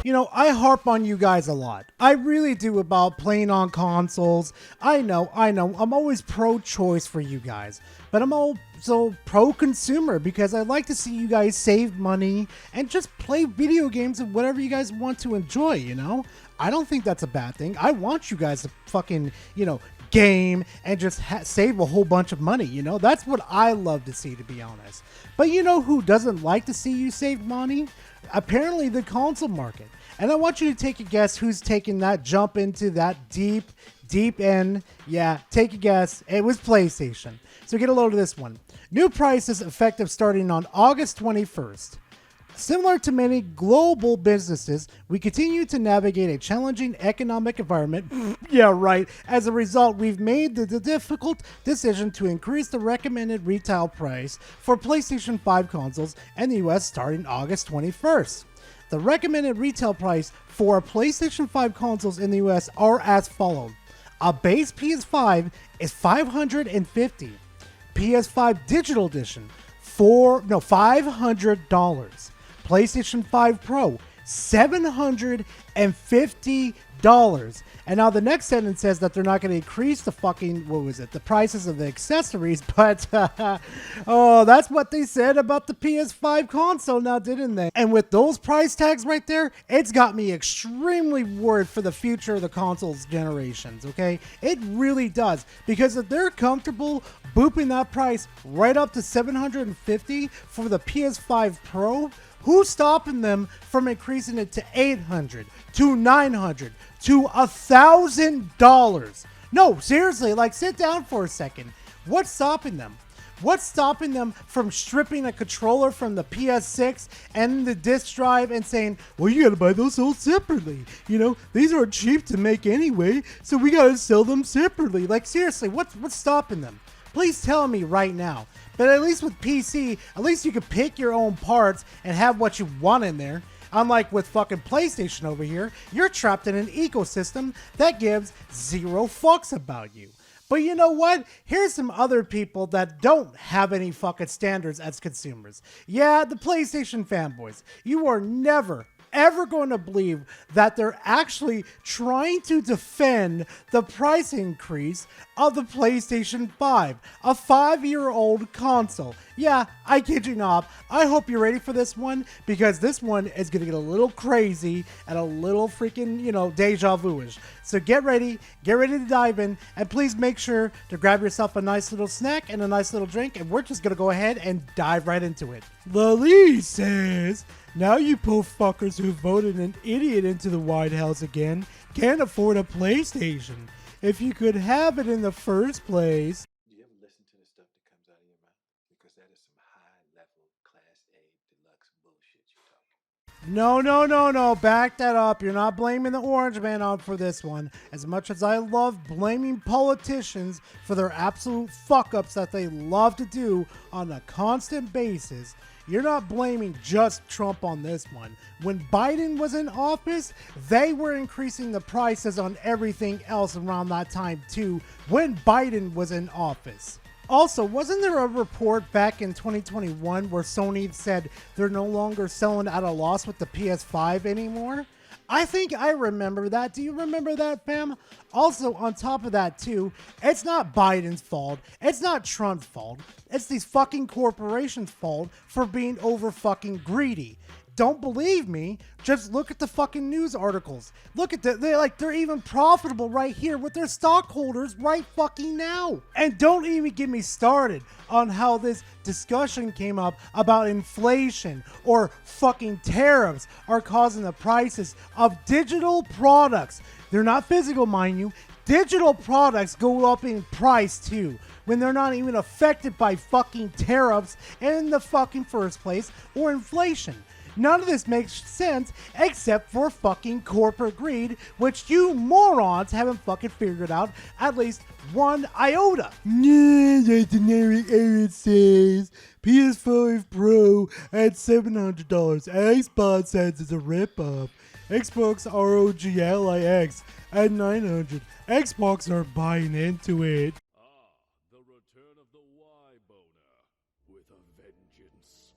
You know, I harp on you guys a lot. I really do about playing on consoles. I know. I'm always pro-choice for you guys. But I'm also pro-consumer because I like to see you guys save money and just play video games and whatever you guys want to enjoy, you know? I don't think that's a bad thing. I want you guys to fucking, game and just save a whole bunch of money, you know? That's what I love to see, to be honest. But you know who doesn't like to see you save money? Apparently the console market. And I want you to take a guess who's taking that jump into that deep end. Yeah, take a guess. It was PlayStation. So get a load of this one. New prices effective starting on August 21st. Similar to many global businesses, we continue to navigate a challenging economic environment. Yeah, right. As a result, we've made the difficult decision to increase the recommended retail price for PlayStation 5 consoles in the US starting August 21st. The recommended retail price for PlayStation 5 consoles in the US are as follows. A base PS5 is $550. PS5 Digital Edition $500. PlayStation 5 Pro, $750. And now the next sentence says that they're not going to increase the the prices of the accessories, but oh, that's what they said about the PS5 console now, didn't they? And with those price tags right there, it's got me extremely worried for the future of the consoles generations, okay? It really does, because if they're comfortable booping that price right up to $750 for the PS5 Pro, who's stopping them from increasing it to $800, to $900, to $1,000? No, seriously, like, sit down for a second. What's stopping them? What's stopping them from stripping a controller from the PS6 and the disc drive and saying, well, you gotta buy those sold separately. You know, these are cheap to make anyway, so we gotta sell them separately. Like, seriously, what's stopping them? Please tell me right now. But at least with PC, at least you can pick your own parts and have what you want in there. Unlike with fucking PlayStation over here, you're trapped in an ecosystem that gives zero fucks about you. But you know what? Here's some other people that don't have any fucking standards as consumers. Yeah, the PlayStation fanboys. You are never, ever going to believe that they're actually trying to defend the price increase of the PlayStation 5, a 5-year-old console. Yeah, I kid you not. I hope you're ready for this one, because this one is going to get a little crazy and a little freaking, deja vu-ish. So get ready to dive in, and please make sure to grab yourself a nice little snack and a nice little drink, and we're just going to go ahead and dive right into it. Lily says, now you poor fuckers who voted an idiot into the White House again can't afford a PlayStation. If you could have it in the first place. Do you ever listen to the stuff that comes out of your mouth? Because that is some high level class A deluxe bullshit you're talking. No. Back that up. You're not blaming the Orange Man on for this one. As much as I love blaming politicians for their absolute fuck-ups that they love to do on a constant basis, you're not blaming just Trump on this one. When Biden was in office, they were increasing the prices on everything else around that time too, when Biden was in office. Also, wasn't there a report back in 2021 where Sony said they're no longer selling at a loss with the PS5 anymore? I think I remember that. Do you remember that, fam? Also, on top of that, too, it's not Biden's fault. It's not Trump's fault. It's these fucking corporations' fault for being over fucking greedy. Don't believe me? Just look at the fucking news articles. Look at they're even profitable right here with their stockholders right fucking now. And don't even get me started on how this discussion came up about inflation or fucking tariffs are causing the prices of digital products. They're not physical, mind you. Digital products go up in price too, when they're not even affected by fucking tariffs in the fucking first place or inflation. None of this makes sense except for fucking corporate greed, which you morons haven't fucking figured out at least one iota. Legendary Aaron says PS5 Pro at $700. Xbox says it's a ripoff. Xbox ROG Ally X at $900. Xbox are buying into it. The return of the Y-boner with a vengeance.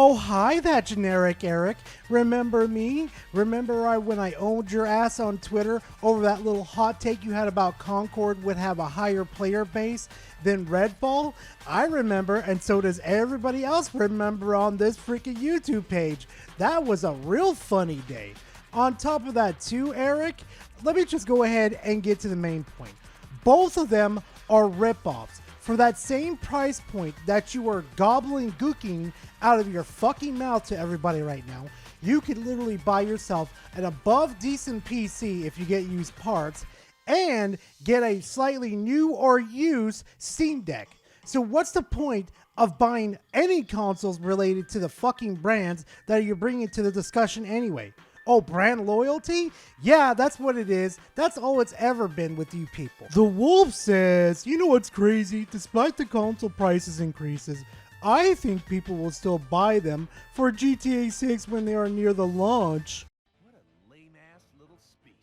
Oh, hi, that generic Eric. Remember me? Remember when I owned your ass on Twitter over that little hot take you had about Concord would have a higher player base than Redfall? I remember, and so does everybody else remember on this freaking YouTube page. That was a real funny day. On top of that too, Eric, let me just go ahead and get to the main point. Both of them are ripoffs. For that same price point that you are gobbling gooking out of your fucking mouth to everybody right now, you could literally buy yourself an above decent PC if you get used parts and get a slightly new or used Steam Deck. So what's the point of buying any consoles related to the fucking brands that you're bringing to the discussion anyway? Oh, brand loyalty? Yeah, that's what it is. That's all it's ever been with you people. The Wolf says, you know what's crazy? Despite the console prices increases, I think people will still buy them for GTA 6 when they are near the launch. What a lame-ass little speech.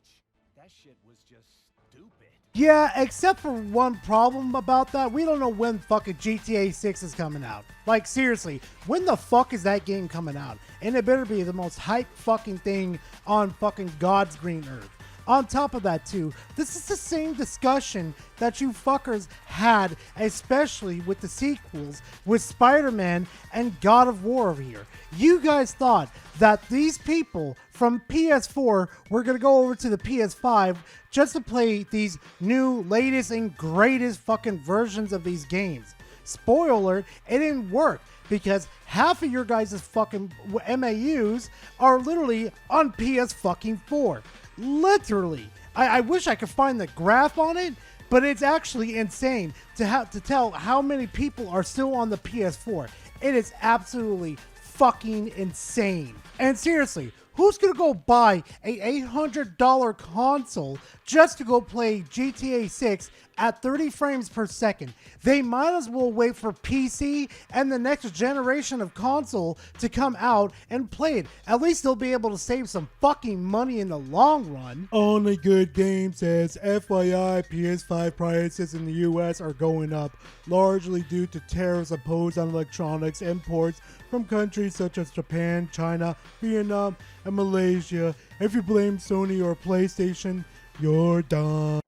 That shit was just stupid. Yeah, except for one problem about that. We don't know when fucking GTA 6 is coming out. Like, seriously, when the fuck is that game coming out? And it better be the most hype fucking thing on fucking God's green earth. On top of that, too, this is the same discussion that you fuckers had, especially with the sequels with Spider-Man and God of War over here. You guys thought that these people from PS4 were going to go over to the PS5 just to play these new, latest, and greatest fucking versions of these games. Spoiler alert, it didn't work because half of your guys' fucking MAUs are literally on PS fucking 4. Literally. I wish I could find the graph on it, but it's actually insane to have to tell how many people are still on the PS4. It is absolutely fucking insane. And seriously, who's gonna go buy a $800 console just to go play GTA 6 at 30 frames per second? They might as well wait for PC and the next generation of console to come out and play it. At least they'll be able to save some fucking money in the long run. Only Good Game says, FYI, PS5 prices in the US are going up, largely due to tariffs imposed on electronics imports from countries such as Japan, China, Vietnam, and Malaysia. If you blame Sony or PlayStation, you're dumb.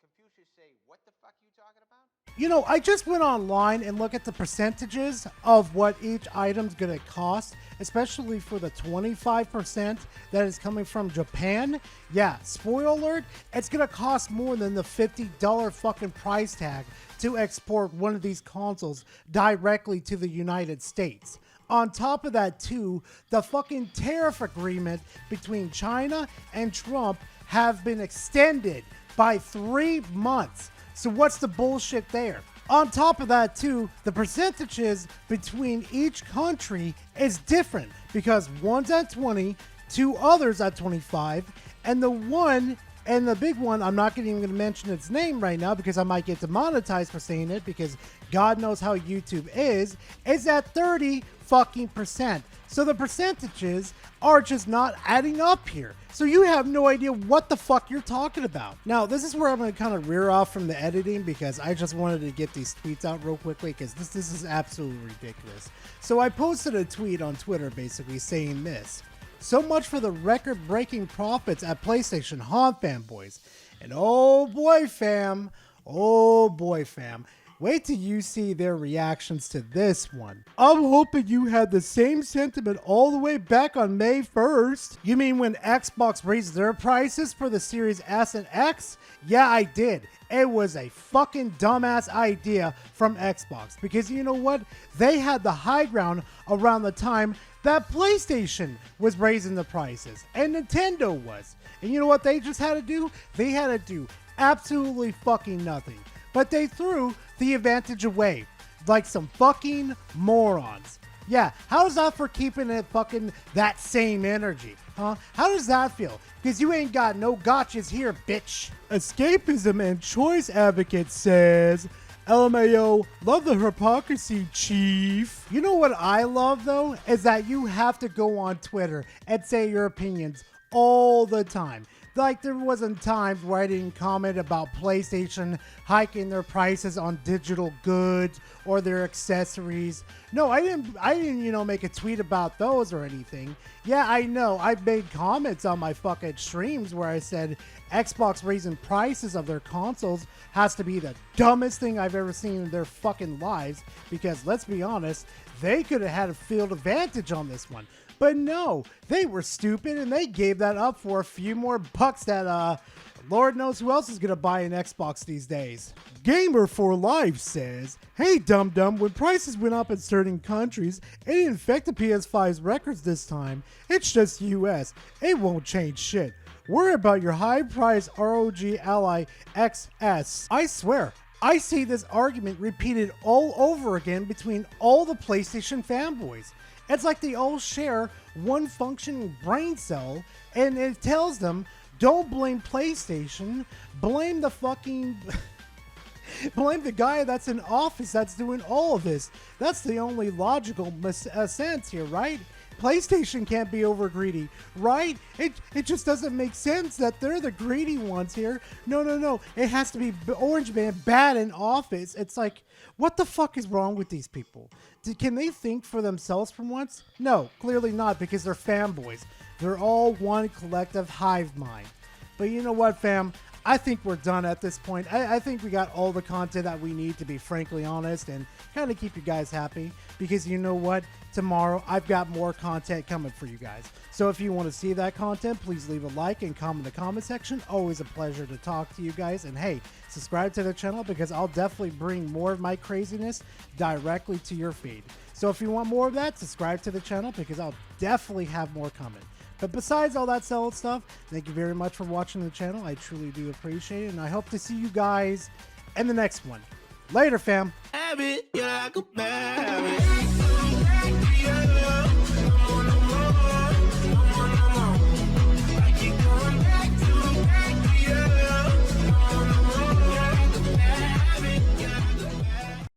Confucius say, what the fuck you talking about? You know, I just went online and looked at the percentages of what each item's gonna cost, especially for the 25% that is coming from Japan. Yeah, spoiler alert, it's gonna cost more than the $50 fucking price tag to export one of these consoles directly to the United States. On top of that too, the fucking tariff agreement between China and Trump have been extended by 3 months. So what's the bullshit there? On top of that too, the percentages between each country is different because one's at 20, two others at 25, and the one and the big one, I'm not even going to mention its name right now because I might get demonetized for saying it because God knows how YouTube is at 30 fucking percent. So the percentages are just not adding up here. So you have no idea what the fuck you're talking about. Now, this is where I'm going to kind of rear off from the editing because I just wanted to get these tweets out real quickly because this is absolutely ridiculous. So I posted a tweet on Twitter basically saying this. So much for the record-breaking profits at PlayStation, huh, fanboys? And oh boy, fam. Wait till you see their reactions to this one. I'm hoping you had the same sentiment all the way back on May 1st. You mean when Xbox raised their prices for the Series S and X? Yeah, I did. It was a fucking dumbass idea from Xbox because you know what? They had the high ground around the time that PlayStation was raising the prices and Nintendo was. And you know what they just had to do? They had to do absolutely fucking nothing. But they threw the advantage away like some fucking morons. Yeah, how's that for keeping it fucking that same energy, huh? How does that feel? Because you ain't got no gotchas here, bitch. Escapism and choice advocate says, LMAO, love the hypocrisy, chief. You know what I love though? Is that you have to go on Twitter and say your opinions all the time. Like, there wasn't times where I didn't comment about PlayStation hiking their prices on digital goods or their accessories. No, I didn't, make a tweet about those or anything. Yeah, I know. I've made comments on my fucking streams where I said Xbox raising prices of their consoles has to be the dumbest thing I've ever seen in their fucking lives, because let's be honest, they could have had a field advantage on this one. But no, they were stupid and they gave that up for a few more bucks that, Lord knows who else is going to buy an Xbox these days. Gamer for Life says, "Hey Dum Dum, when prices went up in certain countries, it didn't affect the PS5's records this time. It's just US. It won't change shit. Worry about your high price ROG Ally XS. I swear, I see this argument repeated all over again between all the PlayStation fanboys. It's like they all share one functioning brain cell, and it tells them, don't blame PlayStation, blame the fucking... blame the guy that's in office that's doing all of this. That's the only logical sense here, right? PlayStation can't be over greedy, right? It just doesn't make sense that they're the greedy ones here. No. It has to be Orange Man bad in office. It's like, what the fuck is wrong with these people? Can they think for themselves for once? No, clearly not, because they're fanboys. They're all one collective hive mind. But you know what, fam? I think we're done at this point. I think we got all the content that we need, to be frankly honest, and kind of keep you guys happy, because you know what? Tomorrow, I've got more content coming for you guys. So if you want to see that content, please leave a like and comment in the comment section. Always a pleasure to talk to you guys. And hey, subscribe to the channel, because I'll definitely bring more of my craziness directly to your feed. So if you want more of that, subscribe to the channel, because I'll definitely have more coming. But besides all that solid stuff, thank you very much for watching the channel. I truly do appreciate it, and I hope to see you guys in the next one. Later, fam. Habit, you're like a habit.